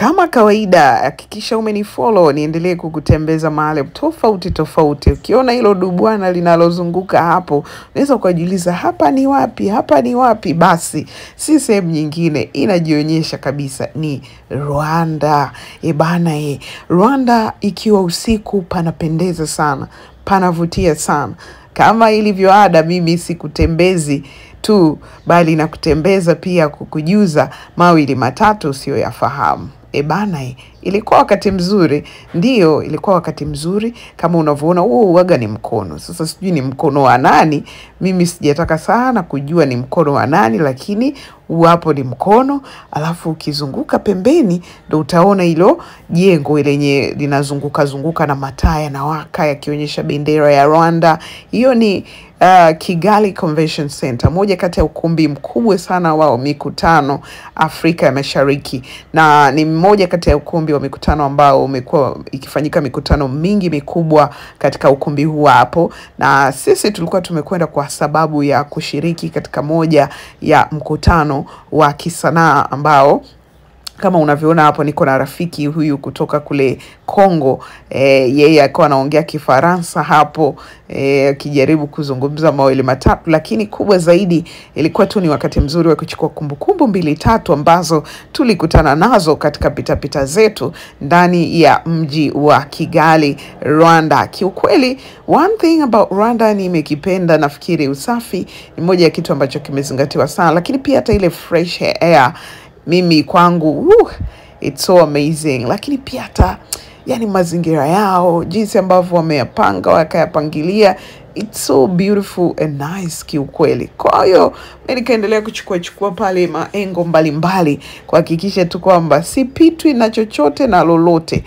Kama kawaida, hakikisha umenifollow niendelee kukutembeza mahali tofauti tofauti. Ukiona hilo dubwana linalozunguka hapo, unaweza kujiuliza hapa ni wapi? Hapa ni wapi? Basi si sehemu nyingine, inajionyesha kabisa ni Rwanda. Rwanda ikiwa usiku panapendeza sana, panavutia sana. Kama ilivyo ada, mimi sikutembezi tu bali na kutembeza pia kukujuza mawili matatu usiyoyafahamu. Ilikuwa wakati mzuri. Ndiyo, ilikuwa wakati mzuri. Kama unavyoona uwaga ni mkono. Sasa sijui ni mkono wa nani. Mimi sijataka sana kujua ni mkono wa nani, lakini hapo ni mkono. Alafu ukizunguka pembeni ndio utaona hilo jengo lenye linazunguka na mataa yanawaka yakionyesha bendera ya Rwanda. Hiyo ni Kigali Convention Center, moja kati ya ukumbi mkubwa sana wa mikutano Afrika ya Mashariki, na ni mmoja kati ya ukumbi wa mikutano ambao umekuwa ikifanyika mikutano mingi mikubwa katika ukumbi huu hapo, na sisi tulikuwa tumekwenda kwa sababu ya kushiriki katika moja ya mkutano wa kisanaa ambao kama unavyoona hapo niko na rafiki huyu kutoka kule Kongo. Yeye alikuwa anaongea Kifaransa hapo, akijaribu kuzungumza mawili matatu, lakini kubwa zaidi ilikuwa tu ni wakati mzuri wa kuchukua kumbukumbu 2-3 ambazo tulikutana nazo katika pitapita zetu ndani ya mji wa Kigali, Rwanda. Kiukweli, one thing about Rwanda nimekipenda, nafikiri usafi ni moja ya kitu ambacho kimezingatiwa sana, lakini pia hata ile fresh air mimi kwangu it's so amazing. Lakini pia hata yani mazingira yao, jinsi ambavyo wameyapanga wakayapangilia, it's so beautiful and nice kiukweli. Kwa hiyo mimi nikaendelea kuchukua pale maengo mbalimbali kuhakikisha tu kwamba sipitwi na chochote na lolote.